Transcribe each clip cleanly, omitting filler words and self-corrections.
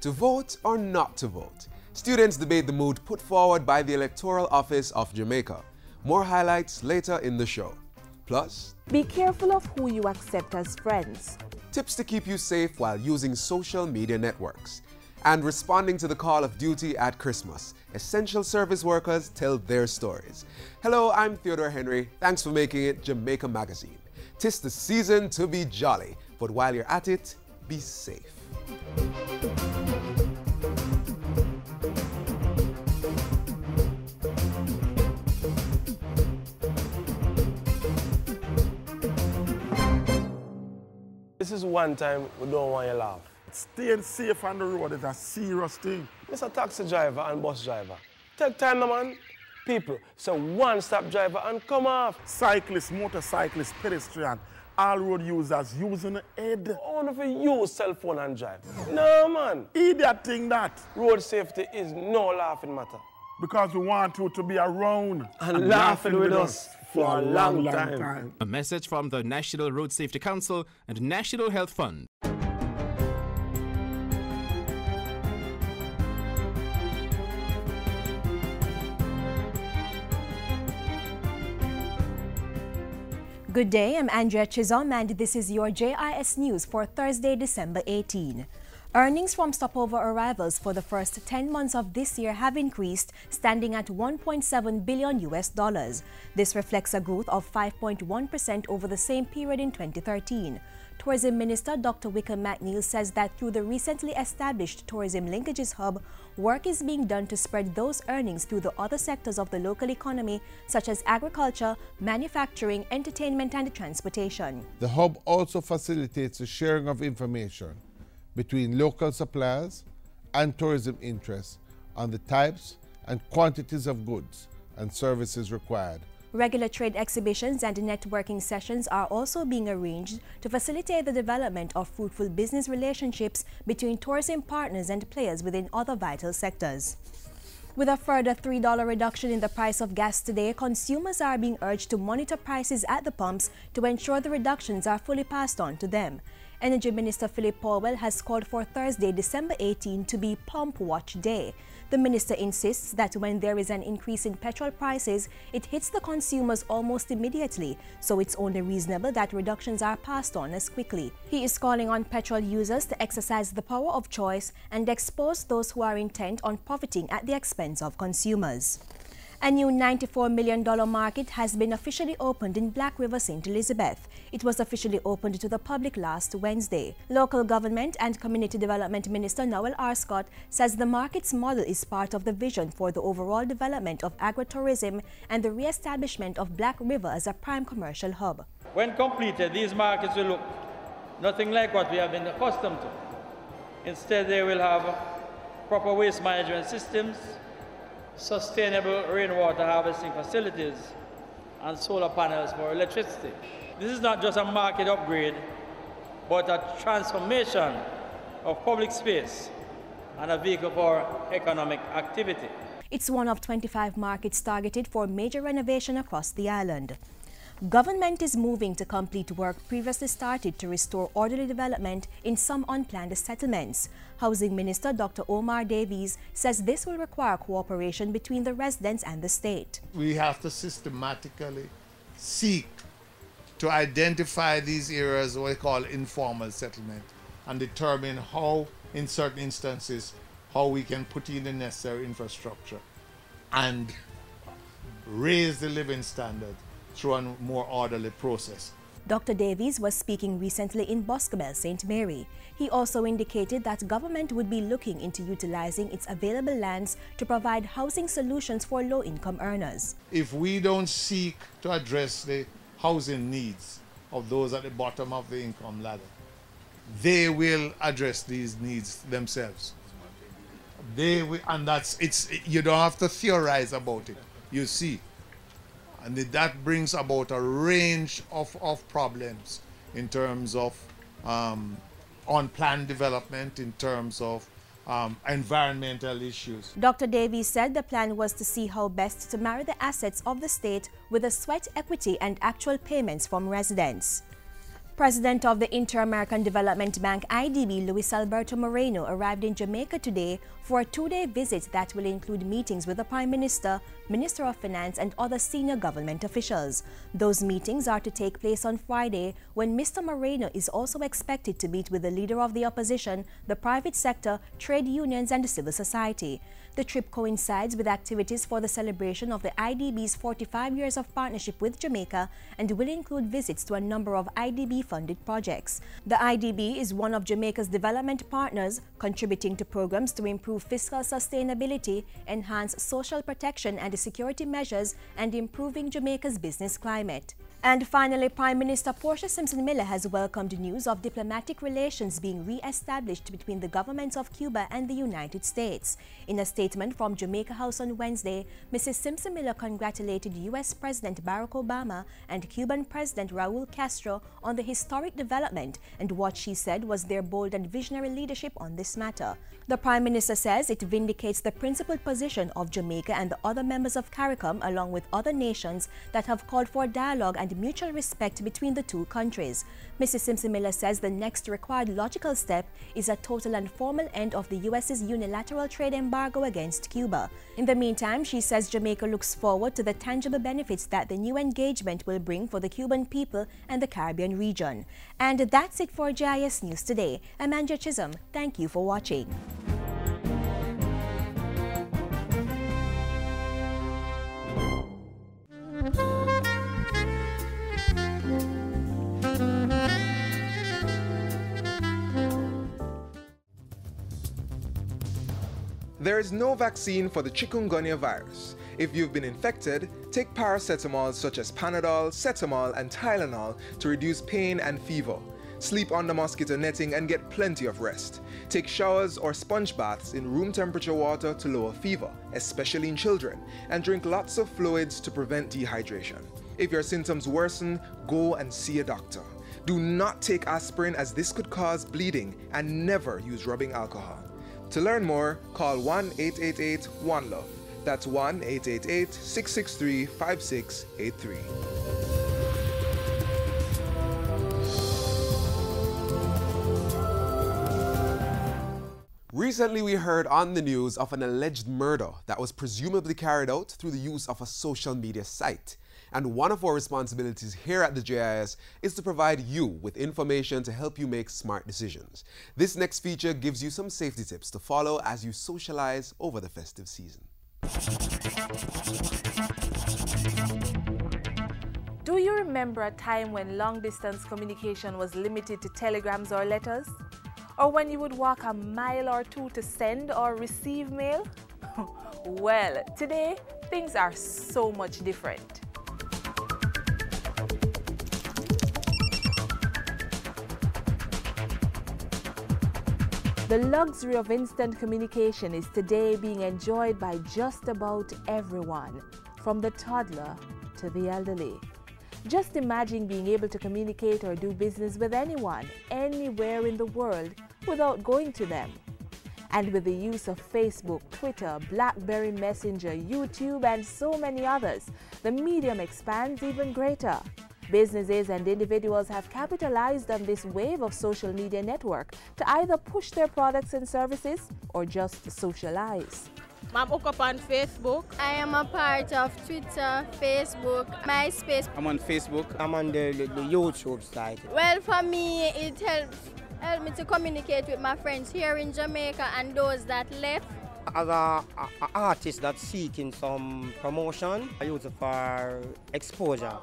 To vote or not to vote? Students debate the mood put forward by the Electoral Office of Jamaica. More highlights later in the show. Plus, be careful of who you accept as friends. Tips to keep you safe while using social media networks. And responding to the call of duty at Christmas, essential service workers tell their stories. Hello, I'm Theodore Henry. Thanks for making it Jamaica Magazine. 'Tis the season to be jolly, but while you're at it, be safe. This is one time we don't want you to laugh. Staying safe on the road is a serious thing. Mr. Taxi driver and bus driver, take time, man. People, so one-stop driver and come off. Cyclists, motorcyclists, pedestrian, all road users using the head. Only if you use cell phone and drive. No, man. Idiot thing that. Road safety is no laughing matter. Because we want you to be around and laughing with us for a long time. A message from the National Road Safety Council and National Health Fund. Good day, I'm Andrea Chisholm and this is your JIS News for Thursday, December 18. Earnings from stopover arrivals for the first 10 months of this year have increased, standing at $1.7 billion. This reflects a growth of 5.1% over the same period in 2013. Tourism Minister Dr. Wickham McNeil says that through the recently established Tourism Linkages Hub, work is being done to spread those earnings through the other sectors of the local economy, such as agriculture, manufacturing, entertainment, and transportation. The hub also facilitates the sharing of information between local suppliers and tourism interests on the types and quantities of goods and services required. Regular trade exhibitions and networking sessions are also being arranged to facilitate the development of fruitful business relationships between tourism partners and players within other vital sectors. With a further $3 reduction in the price of gas today, consumers are being urged to monitor prices at the pumps to ensure the reductions are fully passed on to them. Energy Minister Philip Powell has called for Thursday, December 18 to be Pump Watch Day. The minister insists that when there is an increase in petrol prices, it hits the consumers almost immediately, so it's only reasonable that reductions are passed on as quickly. He is calling on petrol users to exercise the power of choice and expose those who are intent on profiting at the expense of consumers. A new $94 million market has been officially opened in Black River, St. Elizabeth. It was officially opened to the public last Wednesday. Local Government and Community Development Minister Noel R. Scott says the market's model is part of the vision for the overall development of agritourism and the re-establishment of Black River as a prime commercial hub. When completed, these markets will look nothing like what we have been accustomed to. Instead, they will have proper waste management systems, sustainable rainwater harvesting facilities, and solar panels for electricity. This is not just a market upgrade, but a transformation of public space and a vehicle for economic activity. It's one of 25 markets targeted for major renovation across the island. Government is moving to complete work previously started to restore orderly development in some unplanned settlements. Housing Minister Dr. Omar Davies says this will require cooperation between the residents and the state. We have to systematically seek to identify these areas, what we call informal settlement, and determine how, in certain instances, how we can put in the necessary infrastructure and raise the living standard through a more orderly process. Dr. Davies was speaking recently in Boscobel, St. Mary. He also indicated that government would be looking into utilizing its available lands to provide housing solutions for low-income earners. If we don't seek to address the housing needs of those at the bottom of the income ladder, they will address these needs themselves. They will, and you don't have to theorize about it, you see. And that brings about a range of problems in terms of unplanned development, in terms of environmental issues. Dr. Davies said the plan was to see how best to marry the assets of the state with the sweat equity and actual payments from residents. President of the Inter-American Development Bank, IDB, Luis Alberto Moreno, arrived in Jamaica today for a two-day visit that will include meetings with the Prime Minister, Minister of Finance, and other senior government officials. Those meetings are to take place on Friday, when Mr. Moreno is also expected to meet with the leader of the opposition, the private sector, trade unions, and civil society. The trip coincides with activities for the celebration of the IDB's 45 years of partnership with Jamaica and will include visits to a number of IDB-funded projects. The IDB is one of Jamaica's development partners, contributing to programs to improve fiscal sustainability, enhance social protection and security measures, and improving Jamaica's business climate. And finally, Prime Minister Portia Simpson Miller has welcomed news of diplomatic relations being re-established between the governments of Cuba and the United States. In a statement from Jamaica House on Wednesday, Mrs. Simpson Miller congratulated U.S. President Barack Obama and Cuban President Raul Castro on the historic development and what she said was their bold and visionary leadership on this matter. The Prime Minister says it vindicates the principled position of Jamaica and the other members of CARICOM, along with other nations that have called for dialogue and mutual respect between the two countries. Mrs. Simpson Miller says the next required logical step is a total and formal end of the U.S.'s unilateral trade embargo against Cuba. In the meantime, she says Jamaica looks forward to the tangible benefits that the new engagement will bring for the Cuban people and the Caribbean region. And that's it for JIS News Today. I'm Andrea Chisholm. Thank you for watching. There is no vaccine for the chikungunya virus. If you've been infected, take paracetamol such as Panadol, Cetamol, and Tylenol to reduce pain and fever. Sleep under mosquito netting and get plenty of rest. Take showers or sponge baths in room temperature water to lower fever, especially in children, and drink lots of fluids to prevent dehydration. If your symptoms worsen, go and see a doctor. Do not take aspirin as this could cause bleeding, and never use rubbing alcohol. To learn more, call 1-888-1-LOVE. That's 1-888-663-5683. Recently, we heard on the news of an alleged murder that was presumably carried out through the use of a social media site. And one of our responsibilities here at the JIS is to provide you with information to help you make smart decisions. This next feature gives you some safety tips to follow as you socialize over the festive season. Do you remember a time when long-distance communication was limited to telegrams or letters? Or when you would walk a mile or two to send or receive mail? Well, today, things are so much different. The luxury of instant communication is today being enjoyed by just about everyone, from the toddler to the elderly. Just imagine being able to communicate or do business with anyone, anywhere in the world, without going to them. And with the use of Facebook, Twitter, BlackBerry Messenger, YouTube, and so many others, the medium expands even greater. Businesses and individuals have capitalized on this wave of social media network to either push their products and services or just socialize. I'm hooked up on Facebook. I am a part of Twitter, Facebook, MySpace. I'm on Facebook. I'm on the YouTube site. Well, for me, it helped me to communicate with my friends here in Jamaica and those that left. As an artist that's seeking some promotion, I use it for exposure.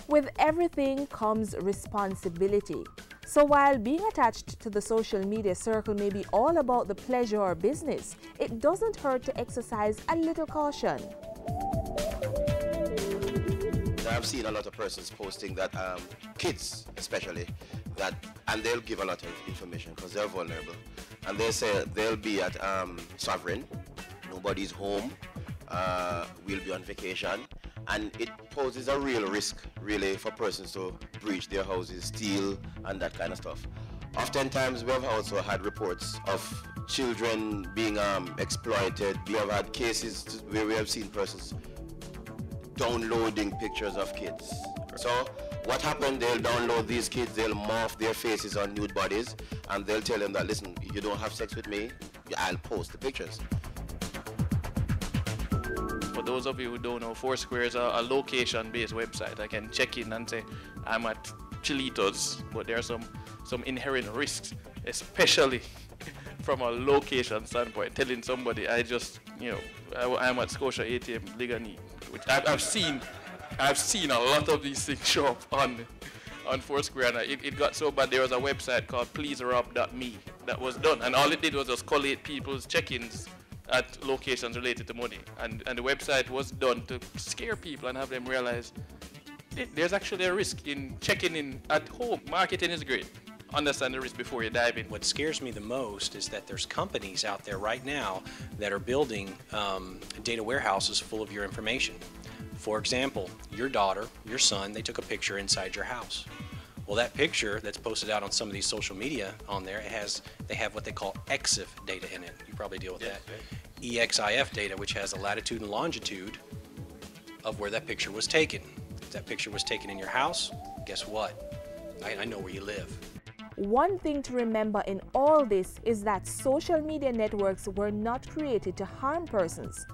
With everything comes responsibility. So while being attached to the social media circle may be all about the pleasure or business, it doesn't hurt to exercise a little caution. I've seen a lot of persons posting that, kids especially, and they'll give a lot of information because they're vulnerable. And they say they'll be at Sovereign, nobody's home, we'll be on vacation. And it poses a real risk, really, for persons to breach their houses, steal, and that kind of stuff. Oftentimes, we have also had reports of children being exploited. We have had cases where we have seen persons downloading pictures of kids. So what happened, they'll download these kids, they'll morph their faces on nude bodies, and they'll tell them that, listen, you don't have sex with me, I'll post the pictures. For those of you who don't know, Foursquare is a location-based website. I can check in and say, I'm at Chilitos, but there are some inherent risks, especially from a location standpoint. Telling somebody, I'm at Scotia ATM, Ligani, which I've seen a lot of these things show up on Foursquare, and it got so bad. There was a website called pleaserob.me that was done, and all it did was just collate people's check-ins at locations related to money, and the website was done to scare people and have them realize there's actually a risk in checking in at home. Marketing is great. Understand the risk before you dive in. What scares me the most is that there's companies out there right now that are building data warehouses full of your information. For example, your daughter, your son, they took a picture inside your house. Well, that picture that's posted out on some of these social media on there, they have what they call EXIF data in it. You probably deal with that. EXIF data, which has a latitude and longitude of where that picture was taken. If that picture was taken in your house, guess what? I know where you live. One thing to remember in all this is that social media networks were not created to harm persons,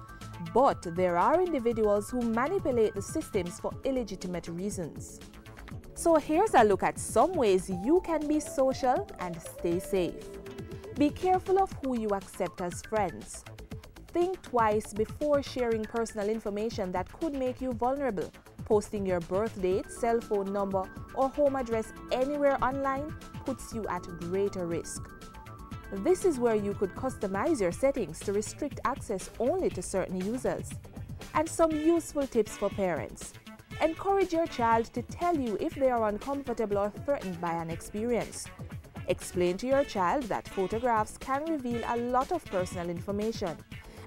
but there are individuals who manipulate the systems for illegitimate reasons. So here's a look at some ways you can be social and stay safe. Be careful of who you accept as friends. Think twice before sharing personal information that could make you vulnerable. Posting your birth date, cell phone number, or home address anywhere online puts you at greater risk. This is where you could customize your settings to restrict access only to certain users. And some useful tips for parents. Encourage your child to tell you if they are uncomfortable or threatened by an experience. Explain to your child that photographs can reveal a lot of personal information,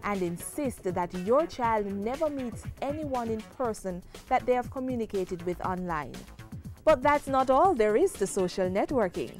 and insist that your child never meets anyone in person that they have communicated with online. But that's not all there is to social networking.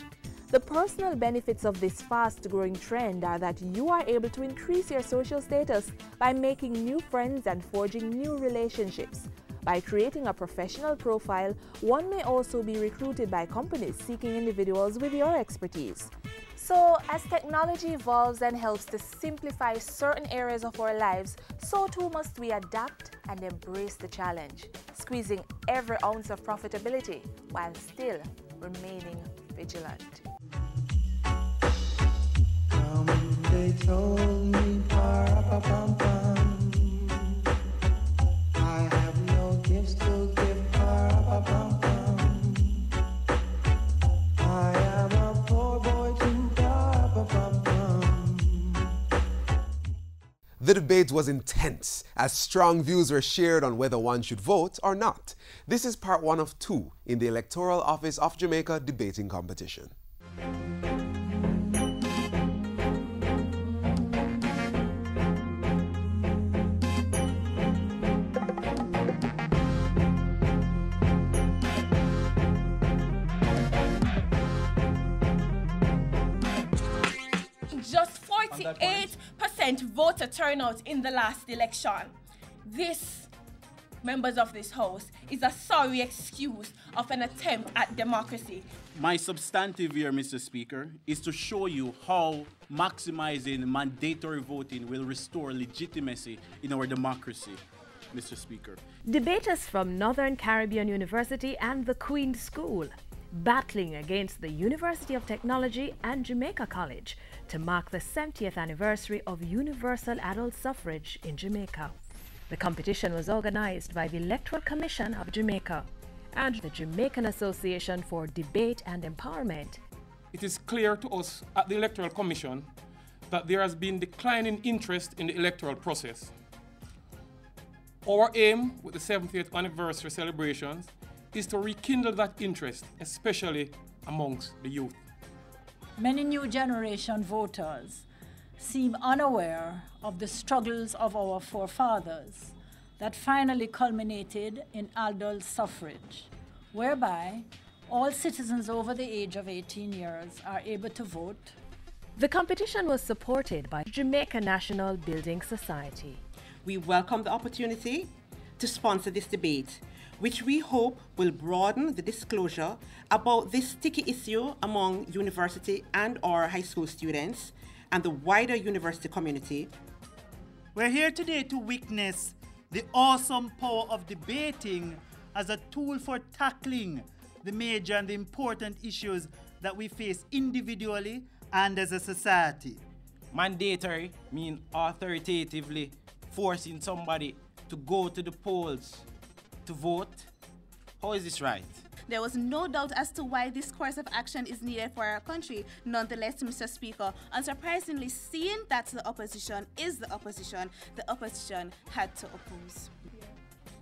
The personal benefits of this fast-growing trend are that you are able to increase your social status by making new friends and forging new relationships. By creating a professional profile, one may also be recruited by companies seeking individuals with your expertise. So, as technology evolves and helps to simplify certain areas of our lives, so too must we adapt and embrace the challenge, squeezing every ounce of profitability while still remaining vigilant. They told me, pa-ra-pa-pam-pam, I have no gifts to give, pa-ra-pa-pam-pam. I am a poor boy too, pa-ra-pa-pam-pam. The debate was intense, as strong views were shared on whether one should vote or not. This is part 1 of 2 in the Electoral Office of Jamaica debating competition. Just 48% voter turnout in the last election. This, members of this House, is a sorry excuse of an attempt at democracy. My substantive here, Mr. Speaker, is to show you how maximizing mandatory voting will restore legitimacy in our democracy, Mr. Speaker. Debaters from Northern Caribbean University and the Queen's School battling against the University of Technology and Jamaica College to mark the 70th anniversary of universal adult suffrage in Jamaica. The competition was organized by the Electoral Commission of Jamaica and the Jamaican Association for Debate and Empowerment. It is clear to us at the Electoral Commission that there has been declining interest in the electoral process. Our aim with the 70th anniversary celebrations is to rekindle that interest, especially amongst the youth. Many new generation voters seem unaware of the struggles of our forefathers that finally culminated in adult suffrage, whereby all citizens over the age of 18 years are able to vote. The competition was supported by Jamaica National Building Society. We welcome the opportunity to sponsor this debate, which we hope will broaden the disclosure about this sticky issue among university and or high school students and the wider university community. We're here today to witness the awesome power of debating as a tool for tackling the major and the important issues that we face individually and as a society. Mandatory means authoritatively forcing somebody to go to the polls to vote. How is this right? There was no doubt as to why this course of action is needed for our country. Nonetheless, Mr. Speaker, unsurprisingly, seeing that the opposition is the opposition had to oppose.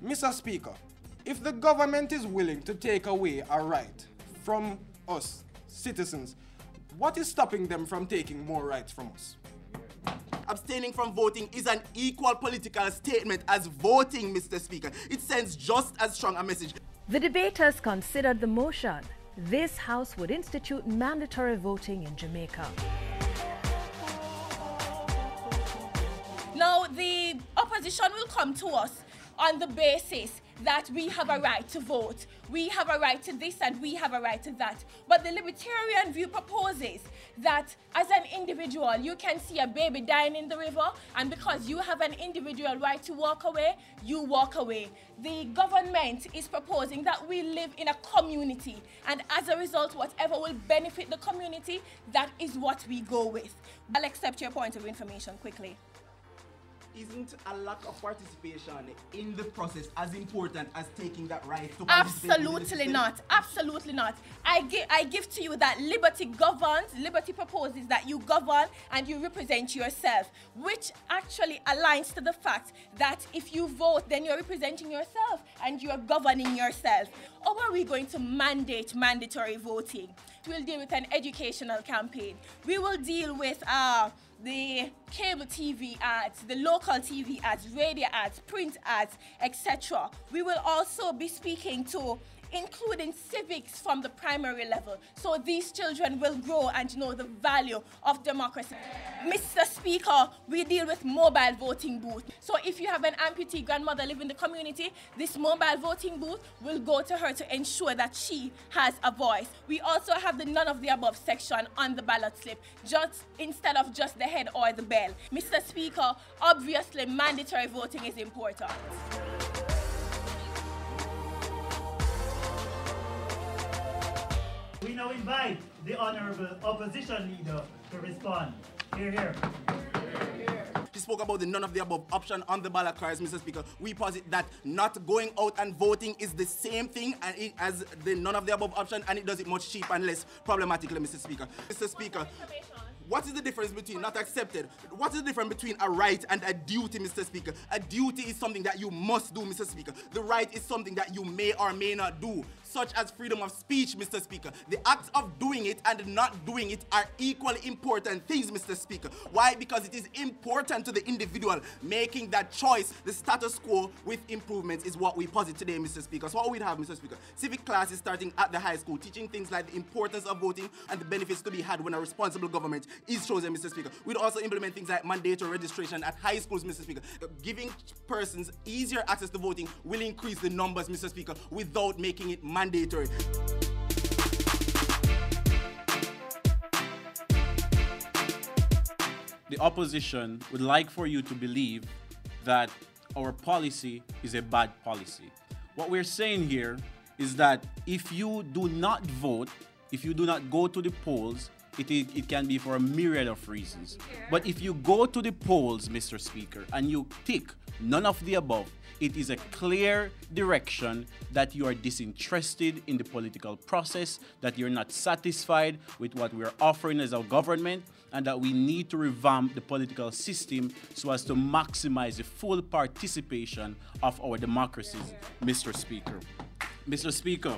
Mr. Speaker, if the government is willing to take away a right from us, citizens, what is stopping them from taking more rights from us? Abstaining from voting is an equal political statement as voting, Mr. Speaker. It sends just as strong a message. The debaters considered the motion. This House would institute mandatory voting in Jamaica. Now, the opposition will come to us on the basis that we have a right to vote, we have a right to this and we have a right to that. But the libertarian view proposes that as an individual, you can see a baby dying in the river, and because you have an individual right to walk away, you walk away. The government is proposing that we live in a community, and as a result, whatever will benefit the community, that is what we go with. I'll accept your point of information quickly. Isn't a lack of participation in the process as important as taking that right to participate? Absolutely not. Absolutely not. I give to you that liberty governs, liberty proposes that you govern and you represent yourself, which actually aligns to the fact that if you vote, then you're representing yourself and you're governing yourself. Or are we going to mandate mandatory voting? We'll deal with an educational campaign. We will deal with the cable TV ads, the local TV ads, radio ads, print ads, etc. We will also be speaking to including civics from the primary level, so these children will grow and know the value of democracy. Mr. Speaker, we deal with mobile voting booth. So if you have an amputee grandmother living in the community, this mobile voting booth will go to her to ensure that she has a voice. We also have the none of the above section on the ballot slip, just instead of just the head or the bell. Mr. Speaker, obviously mandatory voting is important. We now invite the Honourable Opposition Leader to respond. Hear, hear. She spoke about the none of the above option on the ballot cards, Mr. Speaker. We posit that not going out and voting is the same thing as the none of the above option, and it does it much cheaper and less problematically, Mr. Speaker. Mr. Speaker, what is the difference between not accepted? What is the difference between a right and a duty, Mr. Speaker? A duty is something that you must do, Mr. Speaker. The right is something that you may or may not do, such as freedom of speech, Mr. Speaker. The acts of doing it and not doing it are equally important things, Mr. Speaker. Why? Because it is important to the individual making that choice. The status quo with improvements is what we posit today, Mr. Speaker. So what we'd have, Mr. Speaker, civic classes starting at the high school, teaching things like the importance of voting and the benefits to be had when a responsible government is chosen, Mr. Speaker. We'd also implement things like mandatory registration at high schools, Mr. Speaker. Giving persons easier access to voting will increase the numbers, Mr. Speaker, without making it mandatory. The opposition would like for you to believe that our policy is a bad policy. What we're saying here is that if you do not vote, if you do not go to the polls, it can be for a myriad of reasons. But if you go to the polls, Mr. Speaker, and you tick none of the above, it is a clear direction that you are disinterested in the political process, that you're not satisfied with what we're offering as our government, and that we need to revamp the political system so as to maximize the full participation of our democracies, Mr. Speaker. Mr. Speaker,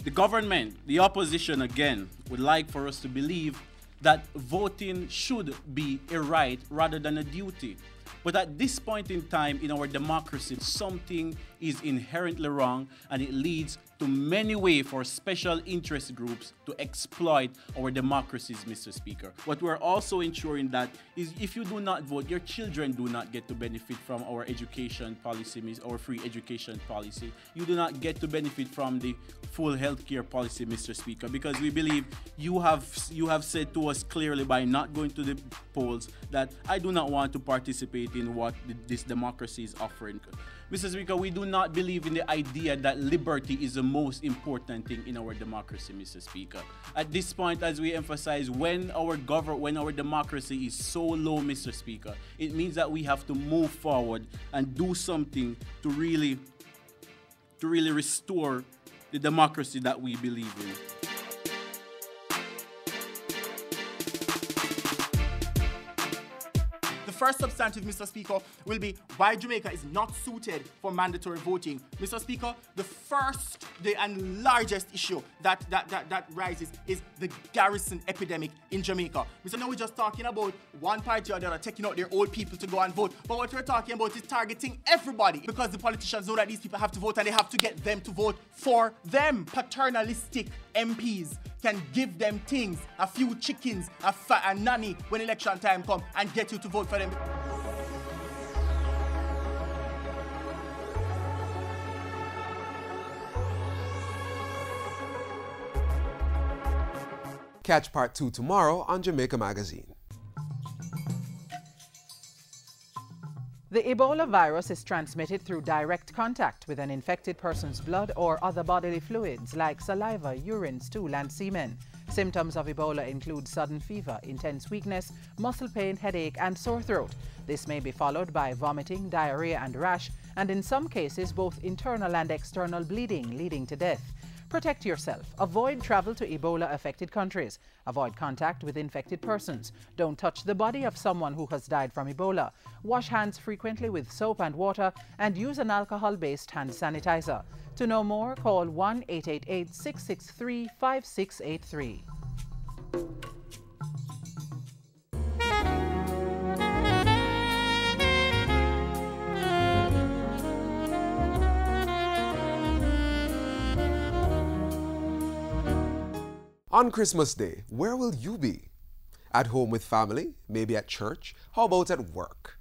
the government, the opposition again, would like for us to believe that voting should be a right rather than a duty. But at this point in time in our democracy, something is inherently wrong and it leads to to many ways for special interest groups to exploit our democracies, Mr. Speaker. What we're also ensuring that is if you do not vote, your children do not get to benefit from our education policy, our free education policy. You do not get to benefit from the full healthcare policy, Mr. Speaker, because we believe you have said to us clearly by not going to the polls that I do not want to participate in what this democracy is offering. Mr. Speaker, we do not believe in the idea that liberty is the most important thing in our democracy, Mr. Speaker. At this point, as we emphasize, when our democracy is so low, Mr. Speaker, it means that we have to move forward and do something to really restore the democracy that we believe in. First substantive, Mr. Speaker, will be why Jamaica is not suited for mandatory voting. Mr. Speaker, the first and largest issue that rises is the garrison epidemic in Jamaica. Mr. Now we're just talking about one party or the other taking out their old people to go and vote. But what we're talking about is targeting everybody because the politicians know that these people have to vote and they have to get them to vote for them. Paternalistic MPs can give them things, a few chickens, a nanny when election time comes and get you to vote for them. Catch part 2 tomorrow on Jamaica Magazine. The Ebola virus is transmitted through direct contact with an infected person's blood or other bodily fluids like saliva, urine, stool, and semen. Symptoms of Ebola include sudden fever, intense weakness, muscle pain, headache, and sore throat. This may be followed by vomiting, diarrhea, and rash, and in some cases both internal and external bleeding, leading to death. Protect yourself. Avoid travel to Ebola-affected countries. Avoid contact with infected persons. Don't touch the body of someone who has died from Ebola. Wash hands frequently with soap and water and use an alcohol-based hand sanitizer. To know more, call 1-888-663-5683. On Christmas Day, where will you be? At home with family? Maybe at church? How about at work?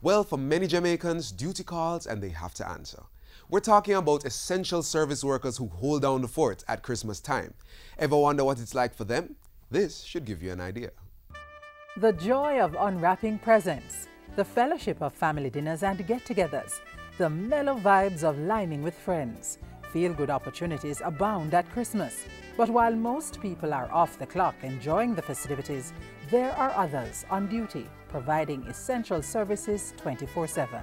Well, for many Jamaicans, duty calls and they have to answer. We're talking about essential service workers who hold down the fort at Christmas time. Ever wonder what it's like for them? This should give you an idea. The joy of unwrapping presents, the fellowship of family dinners and get-togethers, the mellow vibes of liming with friends. Feel-good opportunities abound at Christmas. But while most people are off the clock enjoying the festivities, there are others on duty, providing essential services 24/7.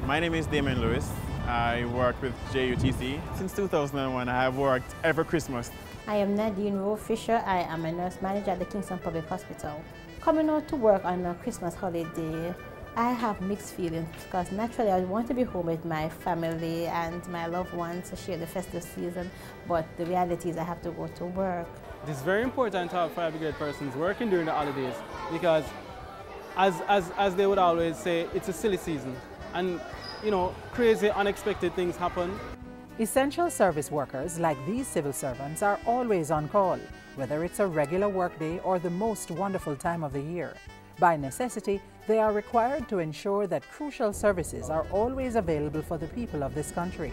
My name is Damon Lewis. I work with JUTC. Since 2001, I have worked every Christmas. I am Nadine Rowe Fisher. I am a nurse manager at the Kingston Public Hospital. Coming out to work on a Christmas holiday, I have mixed feelings because naturally I want to be home with my family and my loved ones to share the festive season, but the reality is I have to go to work. It is very important to have fire brigade persons working during the holidays because as they would always say, it's a silly season and you know, crazy unexpected things happen. Essential service workers like these civil servants are always on call, whether it's a regular workday or the most wonderful time of the year. By necessity, they are required to ensure that crucial services are always available for the people of this country.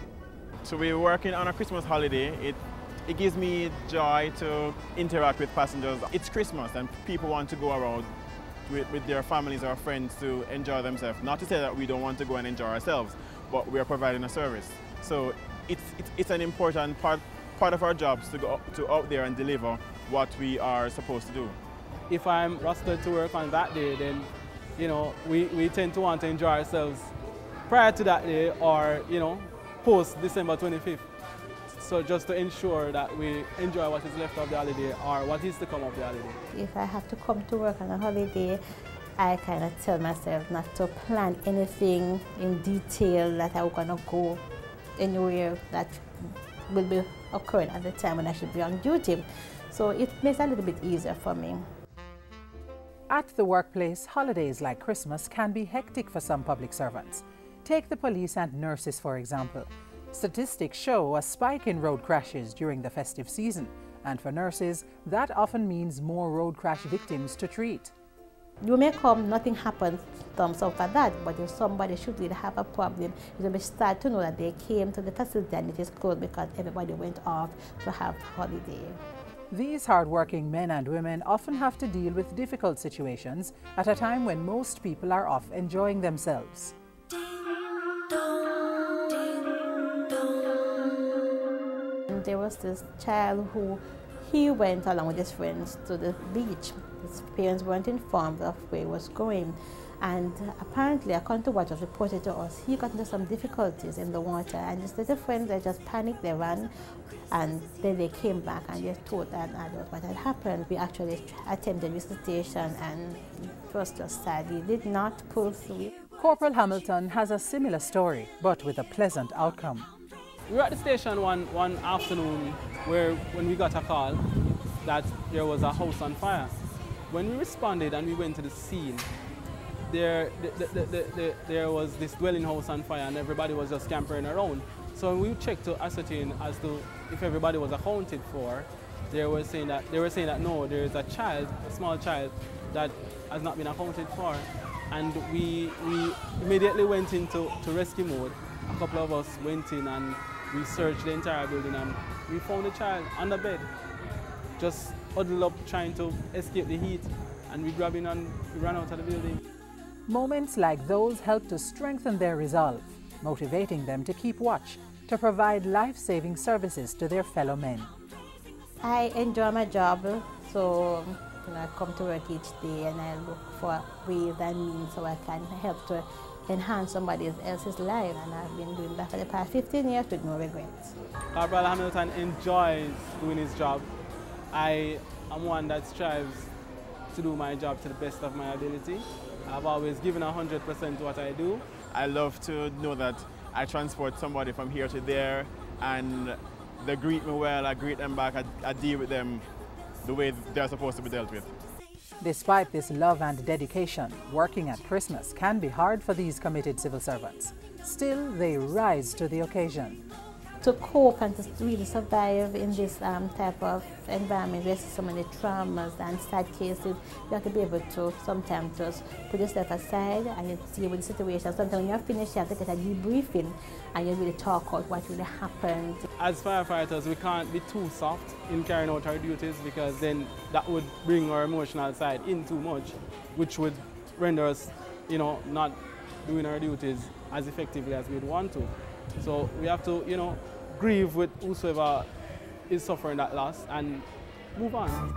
To be working on a Christmas holiday, it gives me joy to interact with passengers. It's Christmas and people want to go around with their families or friends to enjoy themselves. Not to say that we don't want to go and enjoy ourselves, but we are providing a service. So it's an important part of our jobs to go out there and deliver what we are supposed to do. If I'm rostered to work on that day, then you know we tend to want to enjoy ourselves prior to that day or you know post December 25th. So just to ensure that we enjoy what is left of the holiday or what is to come of the holiday. If I have to come to work on a holiday, I kind of tell myself not to plan anything in detail that I'm going to go anywhere that will be occurring at the time when I should be on duty. So it makes it a little bit easier for me. At the workplace, holidays like Christmas can be hectic for some public servants. Take the police and nurses, for example. Statistics show a spike in road crashes during the festive season, and for nurses, that often means more road crash victims to treat. You may come, nothing happens, thumbs up for that, but if somebody should really have a problem, it will be sad to know that they came to the facility and it is closed because everybody went off to have holiday. These hard-working men and women often have to deal with difficult situations at a time when most people are off enjoying themselves. There was this child who he went along with his friends to the beach. His parents weren't informed of where he was going, and apparently, according to what was reported to us, he got into some difficulties in the water, and his little friends, they just panicked, they ran, and then they came back and they told an adult what had happened. We actually attempted visitation, and it was just sad. He did not pull through. Corporal Hamilton has a similar story, but with a pleasant outcome. We were at the station one afternoon when we got a call that there was a house on fire. When we responded and we went to the scene, there was this dwelling house on fire and everybody was just scampering around. So when we checked to ascertain as to if everybody was accounted for, they were saying that no, there is a child, a small child, that has not been accounted for. And we immediately went into rescue mode. A couple of us went in and we searched the entire building and we found the child on the bed, just huddled up trying to escape the heat, and we grabbed him and we ran out of the building. Moments like those help to strengthen their resolve, motivating them to keep watch, to provide life-saving services to their fellow men. I enjoy my job, so I come to work each day and I look for ways and means so I can help to enhance somebody else's life, and I've been doing that for the past 15 years with no regrets. Corporal Hamilton enjoys doing his job. I am one that strives to do my job to the best of my ability. I've always given 100% to what I do. I love to know that I transport somebody from here to there, and they greet me well, I greet them back, I deal with them the way they're supposed to be dealt with. Despite this love and dedication, working at Christmas can be hard for these committed civil servants. Still, they rise to the occasion. To cope and to really survive in this type of environment where so many traumas and sad cases, you have to be able to sometimes just put yourself aside and you deal with the situation. Sometimes when you're finished, you have to get a debriefing and you really talk about what really happened. As firefighters, we can't be too soft in carrying out our duties, because then that would bring our emotional side in too much, which would render us, not doing our duties as effectively as we'd want to. So we have to, grieve with whosoever is suffering that loss and move on.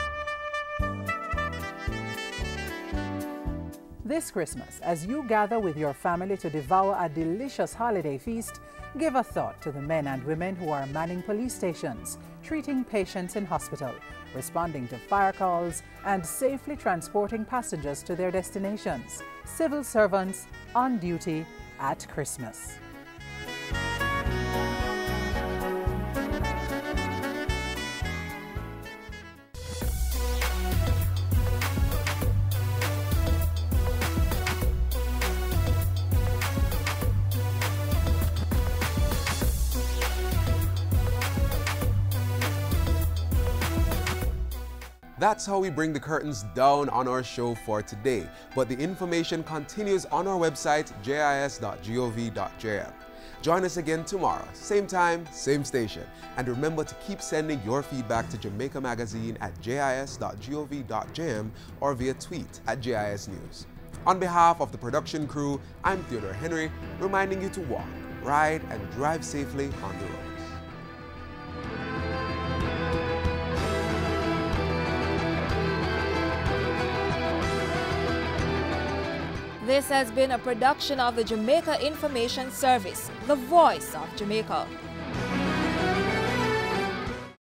This Christmas, as you gather with your family to devour a delicious holiday feast, give a thought to the men and women who are manning police stations, treating patients in hospital, responding to fire calls, and safely transporting passengers to their destinations. Civil servants on duty at Christmas. That's how we bring the curtains down on our show for today. But the information continues on our website, jis.gov.jm. Join us again tomorrow, same time, same station. And remember to keep sending your feedback to Jamaica Magazine at jis.gov.jm or via tweet at JIS News. On behalf of the production crew, I'm Theodore Henry, reminding you to walk, ride, and drive safely on the road. This has been a production of the Jamaica Information Service, the voice of Jamaica.